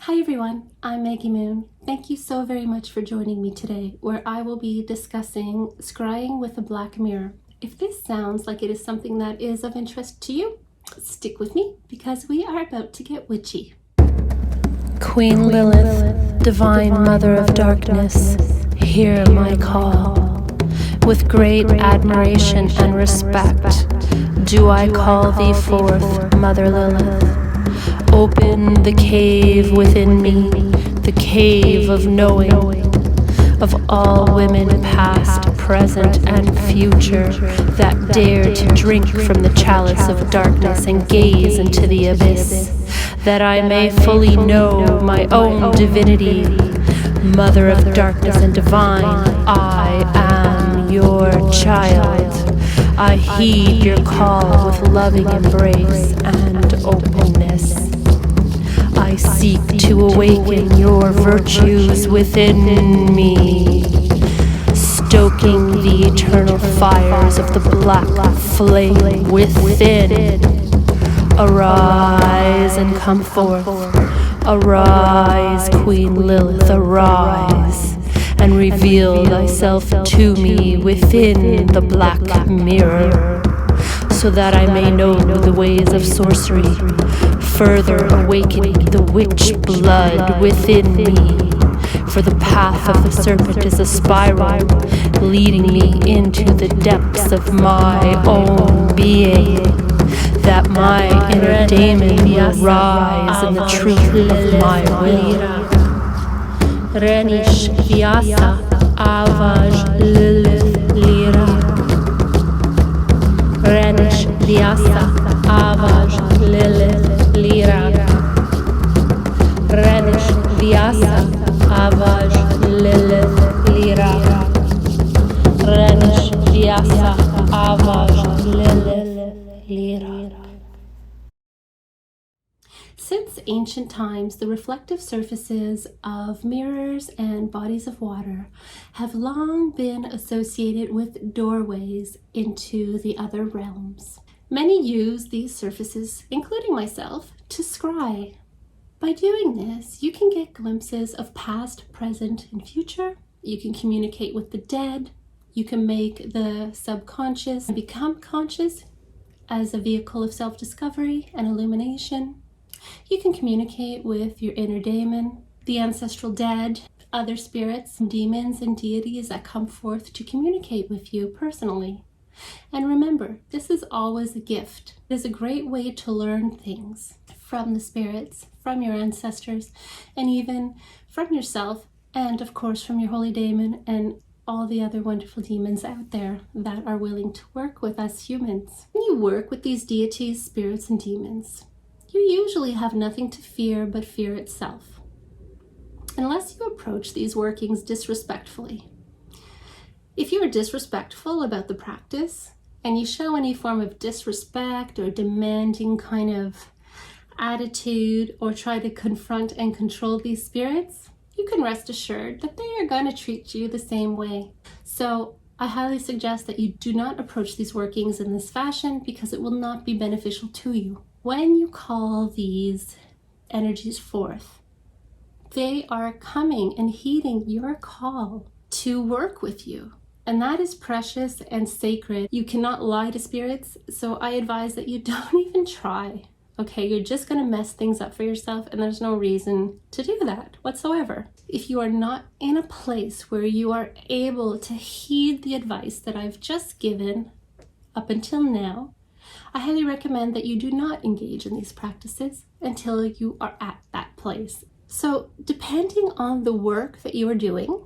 Hi everyone, I'm Maggie Moon. Thank you so very much for joining me today, where I will be discussing scrying with a black mirror. If this sounds like it is something that is of interest to you, stick with me because we are about to get witchy. Queen Lilith, divine mother of darkness, hear my call. With great admiration and respect, do I call thee forth, Mother Lilith. Open the cave within me, the cave of knowing, of all women past, present, and future that dare to drink from the chalice of darkness and gaze into the abyss, that I may fully know my own divinity. Mother of darkness and divine, I am your child. I heed your call with loving embrace and openness. I seek to awaken your virtues within me, stoking the eternal fires of the black flame within. Arise and come forth. Arise, Queen Lilith, arise, and reveal thyself to me within the black mirror, so that I may know the ways of sorcery, further awakening the witch blood within me. For the path of the serpent is a spiral, leading me into the depths of my own being, that my inner daemon will rise in the truth of my will. Renish Vyasa Avaj Lilith Lira. Renish Vyasa Avaj Lilith Lira. Renish Vyasa Avaj Lilith Lira. Renish Vyasa Avaj Lilith Lira. Since ancient times, the reflective surfaces of mirrors and bodies of water have long been associated with doorways into the other realms. Many use these surfaces, including myself, to scry. By doing this, you can get glimpses of past, present, and future. You can communicate with the dead. You can make the subconscious become conscious as a vehicle of self-discovery and illumination. You can communicate with your inner daemon, the ancestral dead, other spirits, demons, and deities that come forth to communicate with you personally. And remember, this is always a gift. It is a great way to learn things from the spirits, from your ancestors, and even from yourself, and of course from your holy daemon and all the other wonderful demons out there that are willing to work with us humans. When you work with these deities, spirits, and demons, you usually have nothing to fear but fear itself, unless you approach these workings disrespectfully. If you are disrespectful about the practice, and you show any form of disrespect or demanding kind of attitude, or try to confront and control these spirits, you can rest assured that they are going to treat you the same way. So I highly suggest that you do not approach these workings in this fashion, because it will not be beneficial to you. When you call these energies forth, they are coming and heeding your call to work with you. And that is precious and sacred. You cannot lie to spirits, so I advise that you don't even try. Okay, you're just going to mess things up for yourself, and there's no reason to do that whatsoever. If you are not in a place where you are able to heed the advice that I've just given up until now, I highly recommend that you do not engage in these practices until you are at that place. So depending on the work that you are doing,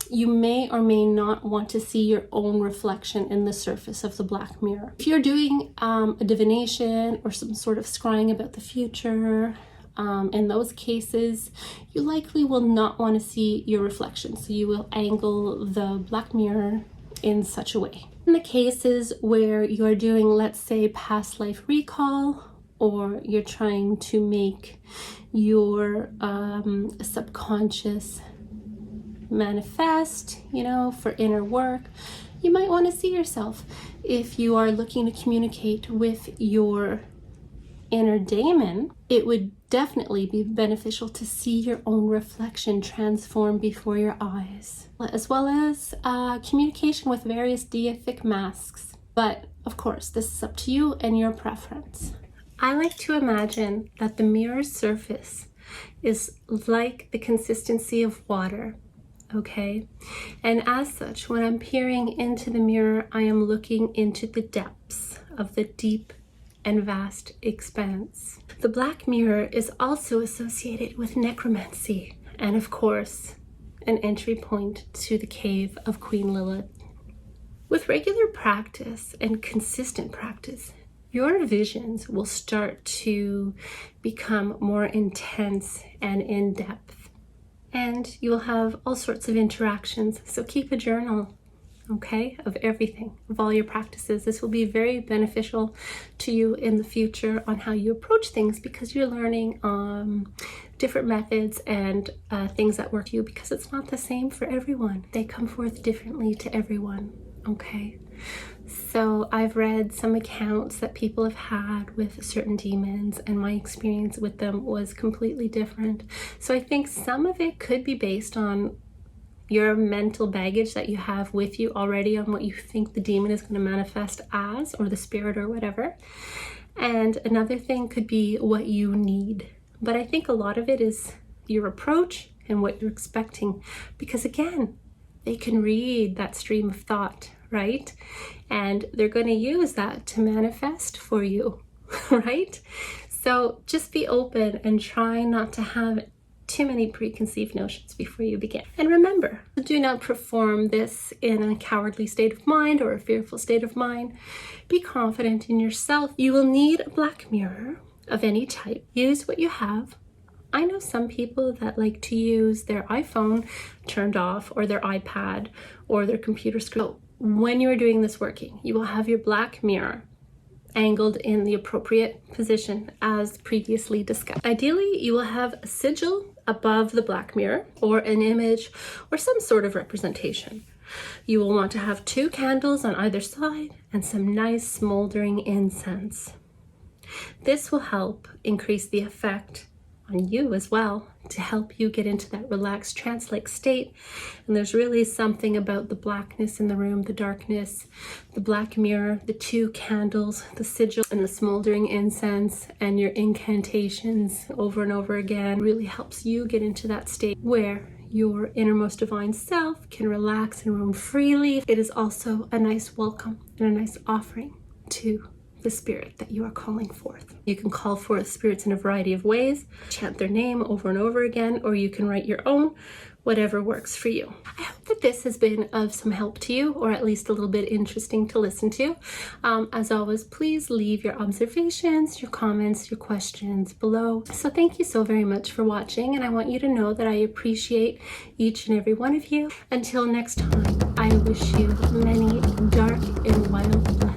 you may or may not want to see your own reflection in the surface of the black mirror. If you're doing a divination or some sort of scrying about the future, in those cases, you likely will not want to see your reflection. So you will angle the black mirror in such a way. In the cases where you're doing, let's say, past life recall, or you're trying to make your subconscious manifest, for inner work, you might want to see yourself. If you are looking to communicate with your inner daemon, it would definitely be beneficial to see your own reflection transform before your eyes, as well as communication with various deific masks. But of course, this is up to you and your preference. I like to imagine that the mirror's surface is like the consistency of water, okay? And as such, when I'm peering into the mirror, I am looking into the depths of the deep and vast expanse. The black mirror is also associated with necromancy and, of course, an entry point to the cave of Queen Lilith. With regular practice and consistent practice, your visions will start to become more intense and in-depth, and you will have all sorts of interactions. So keep a journal, okay, of everything, of all your practices. This will be very beneficial to you in the future on how you approach things, because you're learning different methods and things that work for you, because it's not the same for everyone. They come forth differently to everyone, okay? So I've read some accounts that people have had with certain demons, and my experience with them was completely different. So I think some of it could be based on your mental baggage that you have with you already on what you think the demon is going to manifest as, or the spirit or whatever. And another thing could be what you need. But I think a lot of it is your approach and what you're expecting, because again, they can read that stream of thought, right? And they're going to use that to manifest for you, right? So just be open and try not to have too many preconceived notions before you begin. And remember, do not perform this in a cowardly state of mind or a fearful state of mind. Be confident in yourself. You will need a black mirror of any type. Use what you have. I know some people that like to use their iPhone turned off, or their iPad, or their computer screen. When you're doing this working, you will have your black mirror angled in the appropriate position as previously discussed. Ideally, you will have a sigil above the black mirror, or an image, or some sort of representation. You will want to have 2 candles on either side and some nice smoldering incense. This will help increase the effect on you as well, to help you get into that relaxed trance-like state. And there's really something about the blackness in the room, the darkness, the black mirror, the 2 candles, the sigil, and the smoldering incense, and your incantations over and over again really helps you get into that state where your innermost divine self can relax and roam freely. It is also a nice welcome and a nice offering to the spirit that you are calling forth. You can call forth spirits in a variety of ways, chant their name over and over again, or you can write your own, whatever works for you. I hope that this has been of some help to you, or at least a little bit interesting to listen to. As always, please leave your observations, your comments, your questions below. So thank you so very much for watching, and I want you to know that I appreciate each and every one of you. Until next time, I wish you many dark and wild blessings.